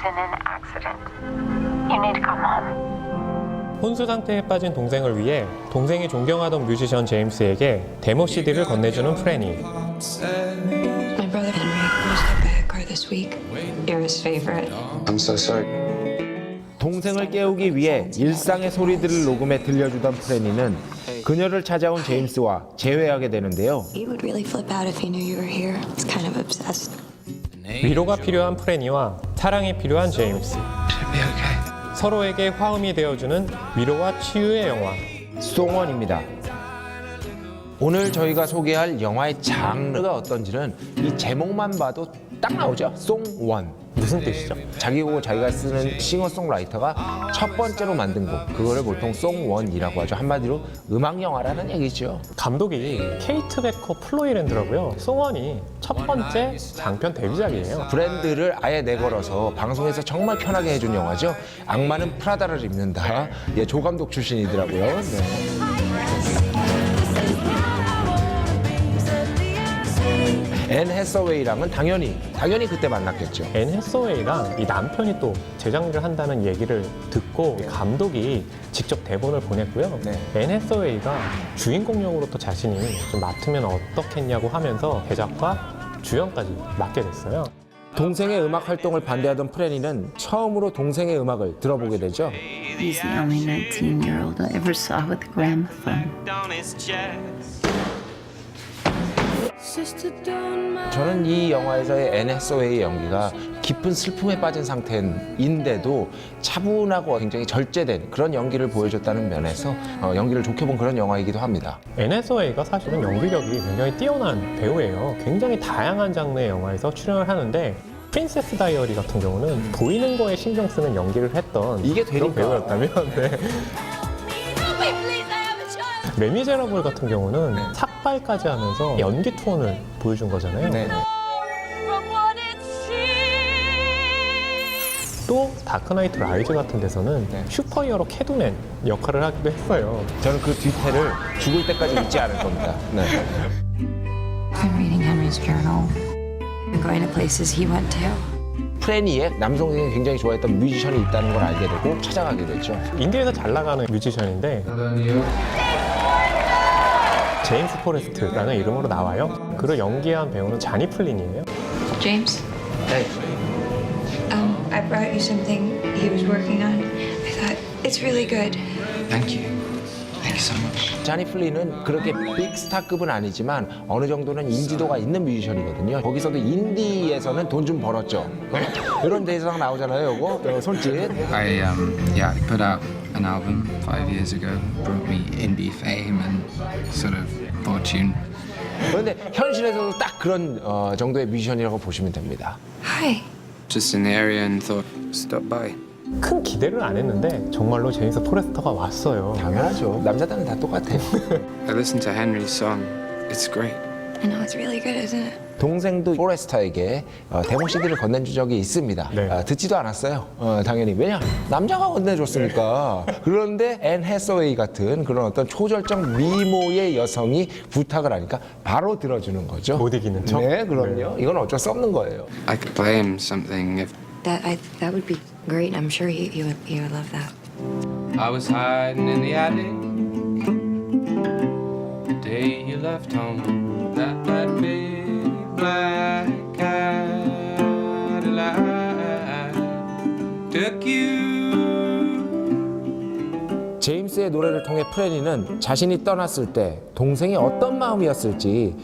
in an accident. You need to come home. 혼수 상태에 빠진 동생을 위해 동생이 존경하던 뮤지션 제임스에게 데모 CD를 건네주는 프레니. My brother Henry was hit by a car this week. You're his favorite. I'm so sorry. 동생을 깨우기 위해 일상의 소리들을 녹음해 들려주던 프레니는 그녀를 찾아온 제임스와 재회하게 되는데요. He would really flip out if he knew you were here. He's kind of obsessed. 위로가 필요한 프레니와 사랑이 필요한 제임스. It'll be okay. 서로에게 화음이 되어주는 위로와 치유의 영화. 송원입니다. 오늘 저희가 소개할 영화의 장르가 어떤지는 이 제목만 봐도 딱 나오죠. 송원. 무슨 뜻이죠? 자기고 자기가 쓰는 싱어송라이터가 첫 번째로 만든 곡, 그거를 보통 송원이라고 하죠. 한마디로 음악 영화라는 얘기죠. 감독이 케이트 베커 플로이랜드라고요. 송원이 첫 번째 장편 데뷔작이에요. 브랜드를 아예 내걸어서 방송에서 정말 편하게 해준 영화죠. 악마는 프라다를 입는다. 예, 조 감독 출신이더라고요. 네. 앤 해서웨이랑은 당연히 그때 만났겠죠. 앤 해서웨이랑 이 남편이 또 제작일을 한다는 얘기를 듣고 감독이 직접 대본을 보냈고요. 네. 앤 해서웨이가 주인공 역으로 또 자신이 좀 맡으면 어떻겠냐고 하면서 제작과 주연까지 맡게 됐어요. 동생의 음악 활동을 반대하던 프레니는 처음으로 동생의 음악을 들어보게 되죠. He's the only 19-year-old I ever saw with a gramophone. 저는 이 영화에서의 앤 해서웨이의 연기가 깊은 슬픔에 빠진 상태인데도 차분하고 굉장히 절제된 그런 연기를 보여줬다는 면에서 연기를 좋게 본 그런 영화이기도 합니다. 앤 해서웨이가 사실은 연기력이 굉장히 뛰어난 배우예요. 굉장히 다양한 장르의 영화에서 출연을 하는데 프린세스 다이어리 같은 경우는 보이는 거에 신경 쓰는 연기를 했던 이게 그런 되니까. 배우였다면 네. 레미제라블 같은 경우는 삭발까지 하면서 연기 톤을 보여준 거잖아요. 네. 또 다크나이트 라이즈 같은 데서는 네. 슈퍼히어로 캐드맨 역할을 하기도 했어요. 저는 그 뒤태를 죽을 때까지 잊지 않을 겁니다. 네. I'm reading Henry's journal. I'm going to places he went to. 프레니의 남동생이 굉장히 좋아했던 뮤지션이 있다는 걸 알게 되고 찾아가게 됐죠. 인디에서 잘 나가는 뮤지션인데 제임스 포레스트라는 이름으로 나와요. 그를 연기한 배우는 자니 플린이에요. James, 네. I brought you something he was working on. I thought it's really good. Thank you. Thank you so much. 자니 플린은 그렇게 빅스타급은 아니지만 어느 정도는 인지도가 있는 뮤지션이거든요. 거기서도 인디에서는 돈 좀 벌었죠. 이런 데서 나오잖아요, 이거 손짓. I put out an album 5 years ago. Brought me indie fame and sort of fortune. 그런데 현실에서도 딱 그런 정도의 뮤지션이라고 보시면 됩니다. Hi. Just in the area and thought, stop by. 큰 기대를 안 했는데 정말로 제임스 포레스터가 왔어요. 당연하죠. 남자들은 다 똑같아요. I listened to Henry's song. It's great. I know it's really good, isn't it? 동생도 포레스터에게 데모 CD를 건네준 적이 있습니다. 네. 듣지도 않았어요. 당연히. 왜냐? 남자가 건네줬으니까. 그런데 앤 해서웨이 같은 그런 어떤 초절정 미모의 여성이 부탁을 하니까 바로 들어주는 거죠. 못 이기는 척? 네, 그럼요. 이건 어쩔 수 없는 거예요. I could play him something if That would be great. I'm sure he would love that. I was hiding in the attic the day you left home. That big black Cadillac took you. 제임스의 노래를 통해 프레니는 자신이 떠났을 때 동생이 어떤 마음이었을지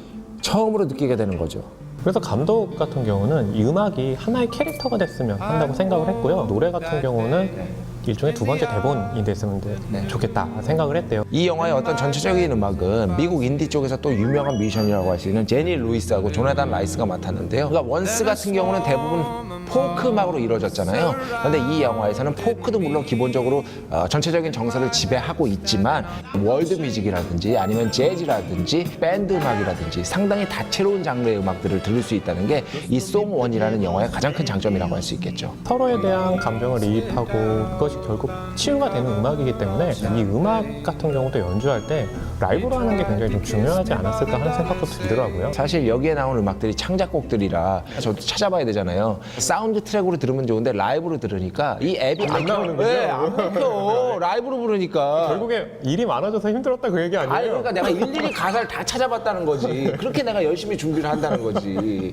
처음으로 느끼게 되는 거죠. 그래서 감독 같은 경우는 이 음악이 하나의 캐릭터가 됐으면 한다고 생각을 했고요. 노래 같은 경우는 일종의 두 번째 대본이 됐으면 좋겠다 생각을 했대요. 이 영화의 어떤 전체적인 음악은 미국 인디 쪽에서 또 유명한 뮤지션이라고 할 수 있는 제니 루이스하고 조나단 라이스가 맡았는데요. 그러니까 원스 같은 경우는 대부분 포크 음악으로 이루어졌잖아요. 그런데 이 영화에서는 포크도 물론 기본적으로 전체적인 정서를 지배하고 있지만 월드 뮤직이라든지 아니면 재즈라든지 밴드 음악이라든지 상당히 다채로운 장르의 음악들을 들을 수 있다는 게 이 송원이라는 영화의 가장 큰 장점이라고 할 수 있겠죠. 서로에 대한 감정을 이입하고 그것이 결국 치유가 되는 음악이기 때문에 이 음악 같은 경우도 연주할 때 라이브로 하는 게 굉장히 좀 중요하지 않았을까 하는 생각도 들더라고요. 사실 여기에 나온 음악들이 창작곡들이라 저도 찾아봐야 되잖아요. 사운드 트랙으로 들으면 좋은데 라이브로 들으니까 이 앱이 안 나오는 거죠? 네, 안 먹혀. 라이브로 부르니까. 결국에 일이 많아져서 힘들었다 그 얘기 아니에요? 아니 그러니까 내가 일일이 가사를 다 찾아봤다는 거지. 그렇게 내가 열심히 준비를 한다는 거지.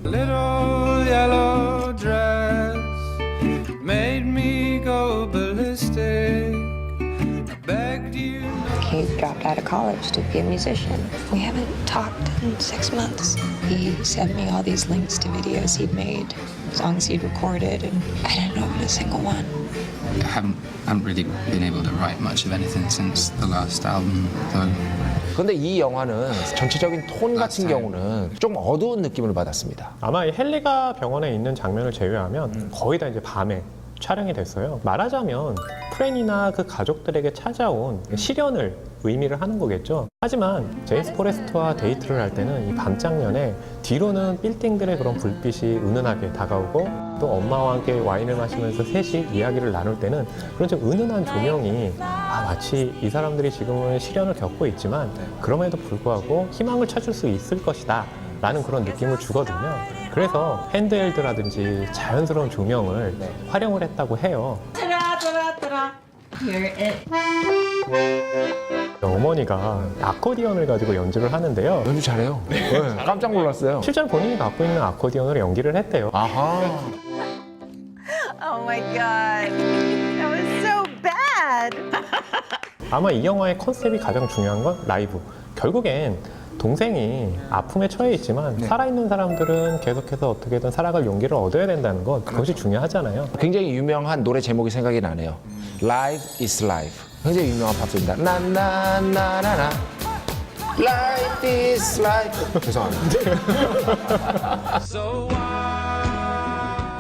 Little yellow dress made me go ballistic. I begged you. He dropped out of college to be a musician. We haven't talked in 6 months. He sent me all these links to videos he'd made, songs he'd recorded, and I didn't open a single one. I haven't really been able to write much of anything since the last album, though. 근데 이 영화는 전체적인 톤 같은 경우는 좀 어두운 느낌을 받았습니다. 아마 이 헨리가 병원에 있는 장면을 제외하면 거의 다 이제 밤에 촬영이 됐어요. 말하자면 프렌이나 그 가족들에게 찾아온 시련을 의미를 하는 거겠죠. 하지만 제임스 포레스트와 데이트를 할 때는 이 밤 장면에 뒤로는 빌딩들의 그런 불빛이 은은하게 다가오고 또 엄마와 함께 와인을 마시면서 셋이 이야기를 나눌 때는 그런 좀 은은한 조명이 마치 이 사람들이 지금은 시련을 겪고 있지만 그럼에도 불구하고 희망을 찾을 수 있을 것이다 라는 그런 느낌을 주거든요. 그래서 핸드헬드라든지 자연스러운 조명을 활용을 했다고 해요. 어머니가 아코디언을 가지고 연주를 하는데요. 연주 잘해요. 네, 깜짝 놀랐어요. 실제로 본인이 갖고 있는 아코디언으로 연기를 했대요. 아하. Oh my god. That was so bad. 아마 이 영화의 컨셉이 가장 중요한 건 라이브. 결국엔 동생이 아픔에 처해 있지만 살아있는 사람들은 계속해서 어떻게든 살아갈 용기를 얻어야 된다는 것, 그것이 중요하잖아요. 굉장히 유명한 노래 제목이 생각이 나네요. Life is Life. 굉장히 유명한 팝송입니다. 나나나나나 Life is Life. 죄송합니다.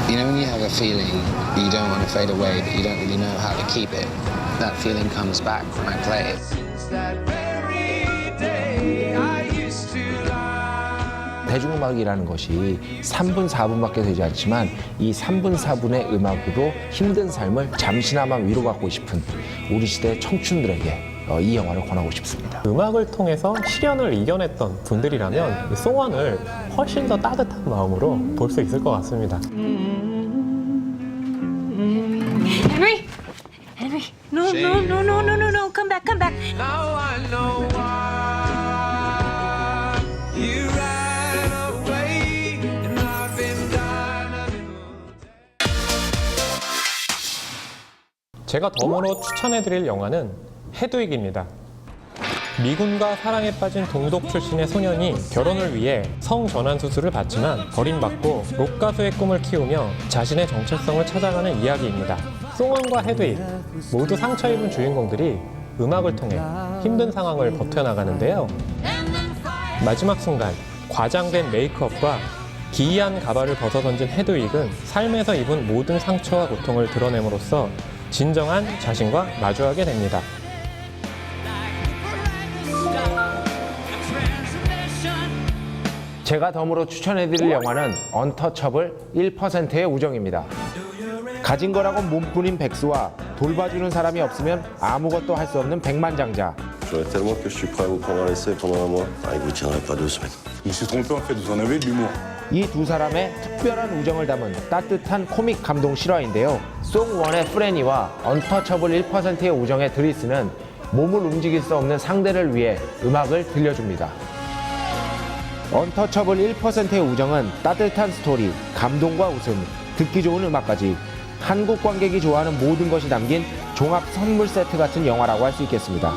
You know when you have a feeling you don't want to fade away, but you don't really know how to keep it? That feeling comes back when I play it. 대중음악이라는 것이 3분, 4분밖에 되지 않지만 이 3분, 4분의 음악으로 힘든 삶을 잠시나마 위로받고 싶은 우리 시대의 청춘들에게 이 영화를 권하고 싶습니다. 음악을 통해서 시련을 이겨냈던 분들이라면 이 송원을 훨씬 더 따뜻한 마음으로 볼 수 있을 것 같습니다. Henry! Henry! No, no, no, no, no, no, no. Come back, come back. Now I know why you ran away and I've been dying a little. 제가 덤으로 추천해드릴 영화는 헤드윅입니다. 미군과 사랑에 빠진 동독 출신의 소년이 결혼을 위해 성전환 수술을 받지만 버림받고 록 가수의 꿈을 키우며 자신의 정체성을 찾아가는 이야기입니다. 송원과 헤드윅 모두 상처 입은 주인공들이 음악을 통해 힘든 상황을 버텨나가는데요. 마지막 순간 과장된 메이크업과 기이한 가발을 벗어던진 헤드윅은 삶에서 입은 모든 상처와 고통을 드러냄으로써 진정한 자신과 마주하게 됩니다. 제가 덤으로 추천해드릴 영화는 언터처블 1%의 우정입니다. 가진 거라고 몸뿐인 백수와 돌봐주는 사람이 없으면 아무것도 할 수 없는 백만장자. J'aurais tellement que je suis prêt à vous prendre un essai pendant un mois. Ah, il vous tiendrait pas 2 semaines. Je me suis trompé en fait, vous en avez de l'humour. 이 두 사람의 특별한 우정을 담은 따뜻한 코믹 감동 실화인데요. 송원의 프레니와 언터처블 1%의 우정의 드리스는 몸을 움직일 수 없는 상대를 위해 음악을 들려줍니다. 언터처블 1%의 우정은 따뜻한 스토리, 감동과 웃음, 듣기 좋은 음악까지 한국 관객이 좋아하는 모든 것이 담긴 종합 선물 세트 같은 영화라고 할 수 있겠습니다.